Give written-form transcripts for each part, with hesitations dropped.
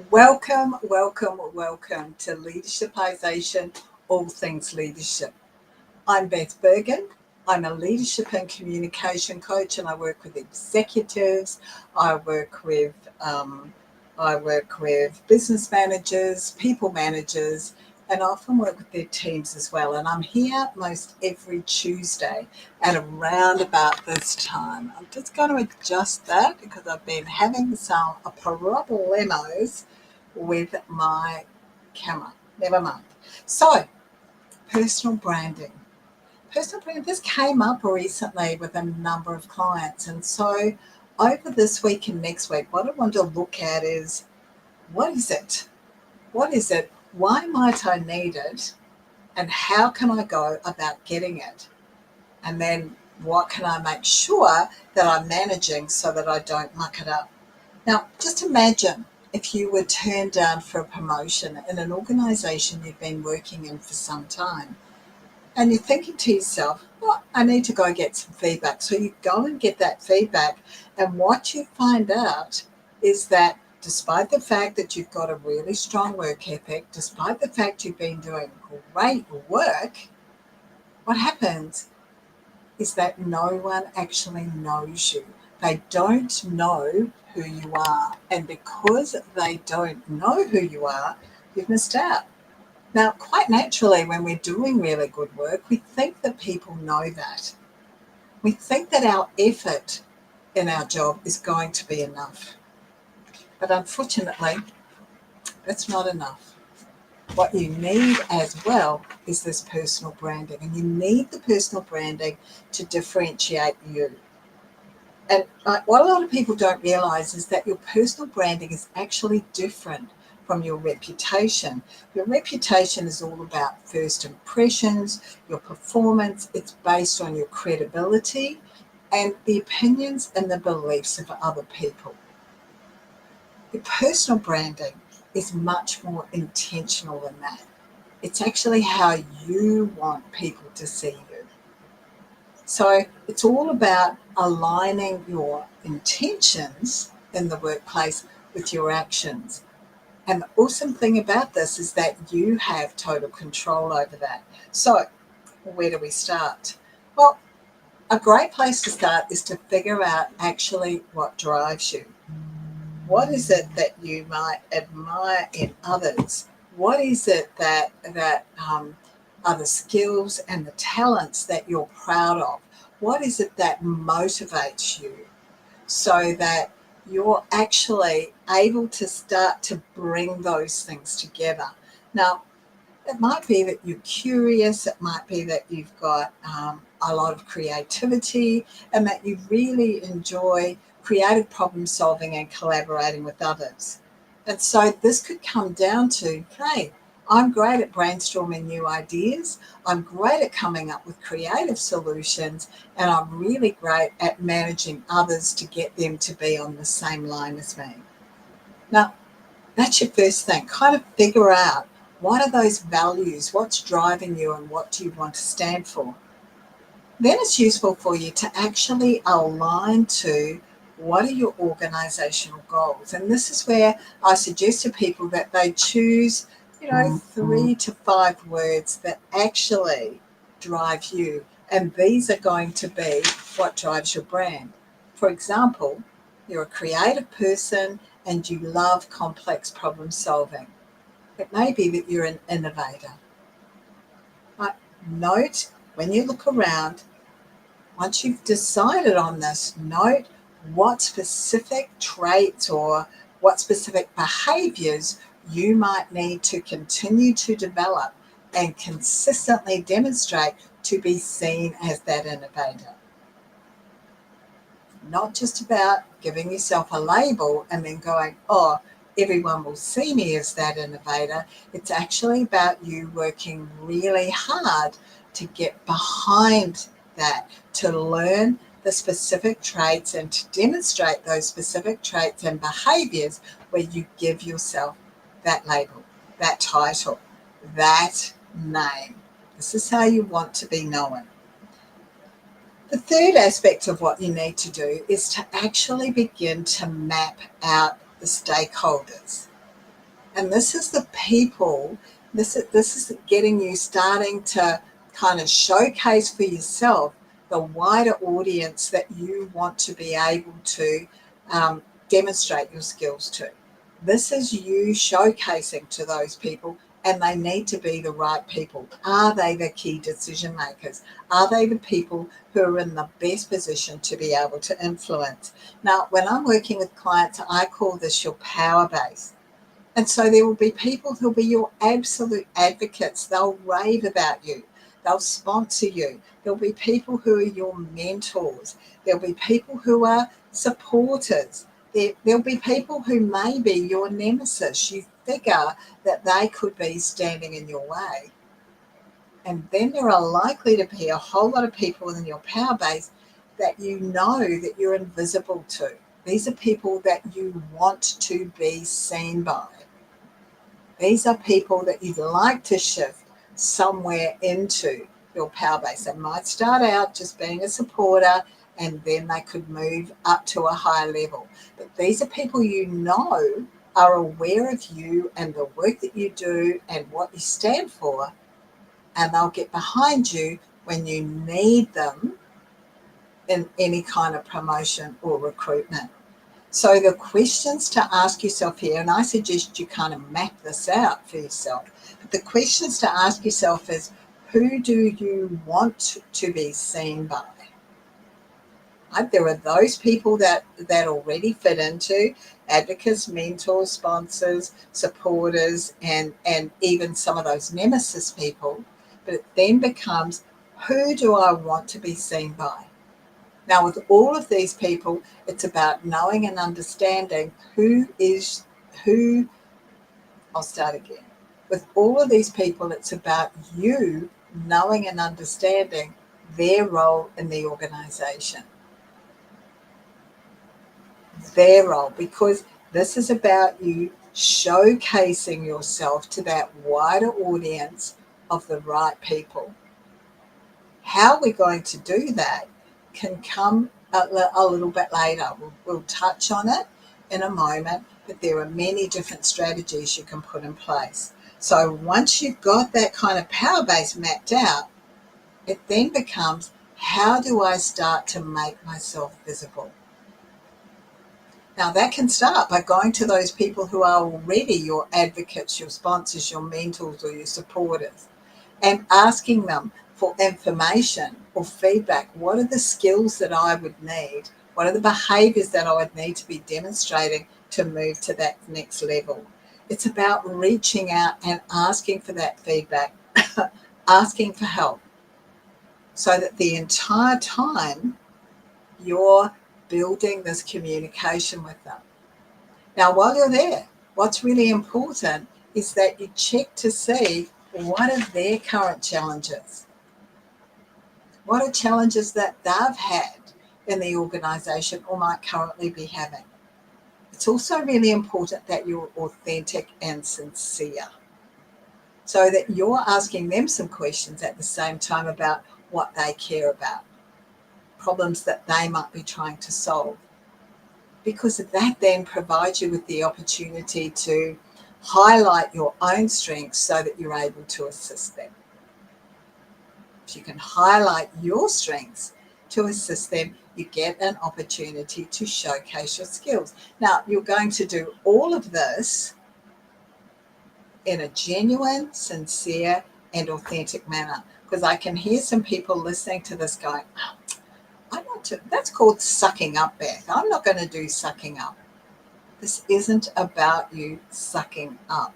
Welcome, welcome, welcome to Leadershipisation, all things leadership. I'm Beth Bergen. I'm a leadership and communication coach, and I work with executives. I work with business managers, people managers, and I often work with their teams as well. And I'm here most every Tuesday at around about this time. I'm just going to adjust that because I've been having some problemos with my camera. Never mind. So, personal branding. Personal branding, this came up recently with a number of clients. And so, over this week and next week, what I want to look at is what is it? What is it? Why might I need it? And how can I go about getting it? And then what can I make sure that I'm managing so that I don't muck it up? Now, just imagine if you were turned down for a promotion in an organisation you've been working in for some time, and you're thinking to yourself, well, I need to go get some feedback. So you go and get that feedback, and what you find out is that despite the fact that you've got a really strong work ethic, despite the fact you've been doing great work, what happens is that no one actually knows you. They don't know who you are. And because they don't know who you are, you've missed out. Now, quite naturally, when we're doing really good work, we think that people know that. We think that our effort in our job is going to be enough. But unfortunately, that's not enough. What you need as well is this personal branding, and you need the personal branding to differentiate you. And what a lot of people don't realize is that your personal branding is actually different from your reputation. Your reputation is all about first impressions, your performance. It's based on your credibility and the opinions and the beliefs of other people. Your personal branding is much more intentional than that. It's actually how you want people to see you. So it's all about aligning your intentions in the workplace with your actions. And the awesome thing about this is that you have total control over that. So where do we start? Well, a great place to start is to figure out actually what drives you. What is it that you might admire in others? What is it that are the skills and the talents that you're proud of? What is it that motivates you so that you're actually able to start to bring those things together? Now, it might be that you're curious. It might be that you've got a lot of creativity and that you really enjoy creative problem solving and collaborating with others. And so this could come down to, hey, I'm great at brainstorming new ideas. I'm great at coming up with creative solutions, and I'm really great at managing others to get them to be on the same line as me. Now, that's your first thing. Kind of figure out what are those values, what's driving you, and what do you want to stand for. Then it's useful for you to actually align to what are your organizational goals. And this is where I suggest to people that they choose, 3 to 5 words that actually drive you. And these are going to be what drives your brand. For example, you're a creative person and you love complex problem solving. It may be that you're an innovator. But note when you look around, once you've decided on this, note what specific traits or what specific behaviours you might need to continue to develop and consistently demonstrate to be seen as that innovator. Not just about giving yourself a label and then going, oh, everyone will see me as that innovator. It's actually about you working really hard to get behind that, to learn the specific traits and to demonstrate those specific traits and behaviours where you give yourself that label, that title, that name. This is how you want to be known. The third aspect of what you need to do is to actually begin to map out the stakeholders. And this is the people, this is getting you starting to kind of showcase for yourself the wider audience that you want to be able to demonstrate your skills to. This is you showcasing to those people, and they need to be the right people. Are they the key decision makers? Are they the people who are in the best position to be able to influence? Now, when I'm working with clients, I call this your power base. And so there will be people who'll be your absolute advocates. They'll rave about you. They'll sponsor you. There'll be people who are your mentors. There'll be people who are supporters. There'll be people who may be your nemesis. You figure that they could be standing in your way. And then there are likely to be a whole lot of people in your power base that you know that you're invisible to. These are people that you want to be seen by. These are people that you'd like to shift somewhere into your power base. They might start out just being a supporter, and then they could move up to a higher level. But these are people you know are aware of you and the work that you do and what you stand for, and they'll get behind you when you need them in any kind of promotion or recruitment. So the questions to ask yourself here, and I suggest you kind of map this out for yourself, but the questions to ask yourself is, who do you want to be seen by? Right? There are those people that already fit into advocates, mentors, sponsors, supporters, and even some of those nemesis people. But it then becomes, who do I want to be seen by? Now, with all of these people, it's about knowing and understanding who. I'll start again. With all of these people, it's about you knowing and understanding their role in the organization. Their role, because this is about you showcasing yourself to that wider audience of the right people. How we're going to do that can come a little bit later. We'll touch on it in a moment, but there are many different strategies you can put in place. So once you've got that kind of power base mapped out, it then becomes, how do I start to make myself visible? Now that can start by going to those people who are already your advocates, your sponsors, your mentors, or your supporters, and asking them for information or feedback. What are the skills that I would need? What are the behaviours that I would need to be demonstrating to move to that next level? It's about reaching out and asking for that feedback, asking for help, so that the entire time you're building this communication with them. Now, while you're there, what's really important is that you check to see, what are their current challenges? What are challenges that they've had in the organisation or might currently be having? It's also really important that you're authentic and sincere, so that you're asking them some questions at the same time about what they care about, problems that they might be trying to solve, because that then provides you with the opportunity to highlight your own strengths so that you're able to assist them. If you can highlight your strengths to assist them, you get an opportunity to showcase your skills. Now, you're going to do all of this in a genuine, sincere, and authentic manner, because I can hear some people listening to this going, that's called sucking up, Beth. I'm not going to do sucking up. This isn't about you sucking up.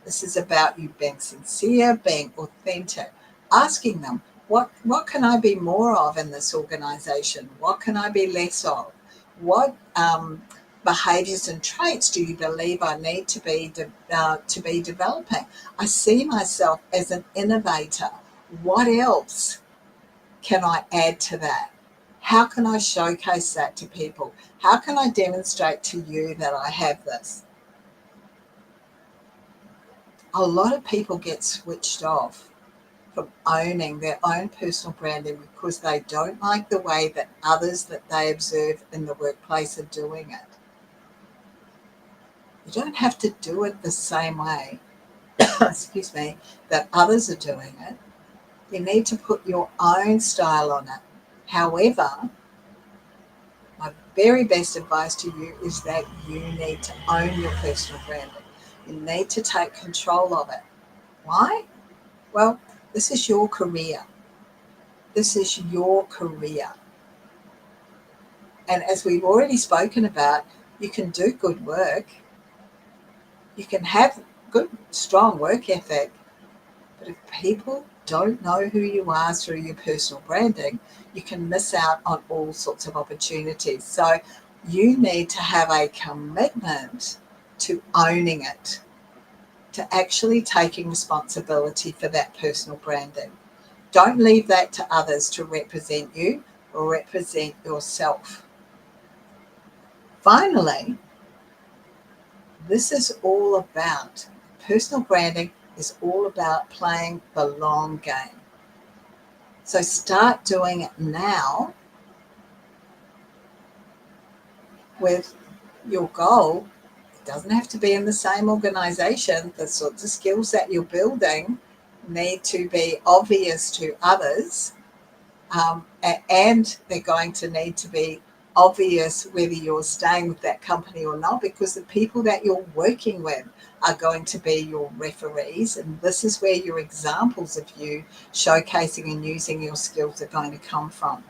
This is about you being sincere, being authentic, asking them, what can I be more of in this organisation? What can I be less of? What behaviours and traits do you believe I need to be developing? I see myself as an innovator. What else can I add to that? How can I showcase that to people? How can I demonstrate to you that I have this? A lot of people get switched off from owning their own personal branding because they don't like the way that others that they observe in the workplace are doing it. You don't have to do it the same way, excuse me, that others are doing it. You need to put your own style on it. However, my very best advice to you is that you need to own your personal branding. You need to take control of it. Why? Well, this is your career. This is your career. And as we've already spoken about, you can do good work. You can have good, strong work ethic. But if people don't know who you are through your personal branding, you can miss out on all sorts of opportunities. So you need to have a commitment to owning it, to actually taking responsibility for that personal branding. Don't leave that to others to represent you or represent yourself. Finally, this is all about personal branding is all about playing the long game. So start doing it now with your goal. It doesn't have to be in the same organization. The sorts of skills that you're building need to be obvious to others, and they're going to need to be obvious whether you're staying with that company or not, because the people that you're working with are going to be your referees, and this is where your examples of you showcasing and using your skills are going to come from.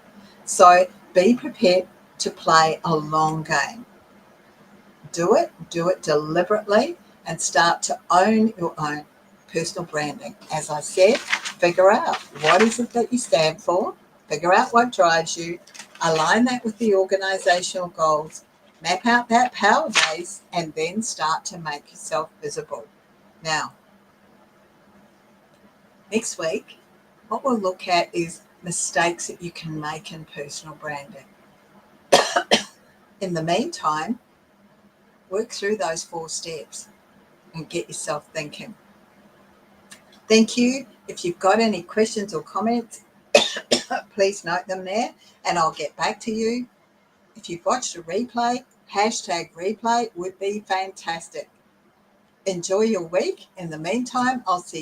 So be prepared to play a long game. Do it deliberately, and start to own your own personal branding. As I said, figure out what is it that you stand for, figure out what drives you, align that with the organizational goals, map out that power base, and then start to make yourself visible. Now, next week, what we'll look at is mistakes that you can make in personal branding. In the meantime, work through those 4 steps and get yourself thinking. Thank you. If you've got any questions or comments, please note them there and I'll get back to you. If you've watched a replay, #replay would be fantastic. Enjoy your week. In the meantime, I'll see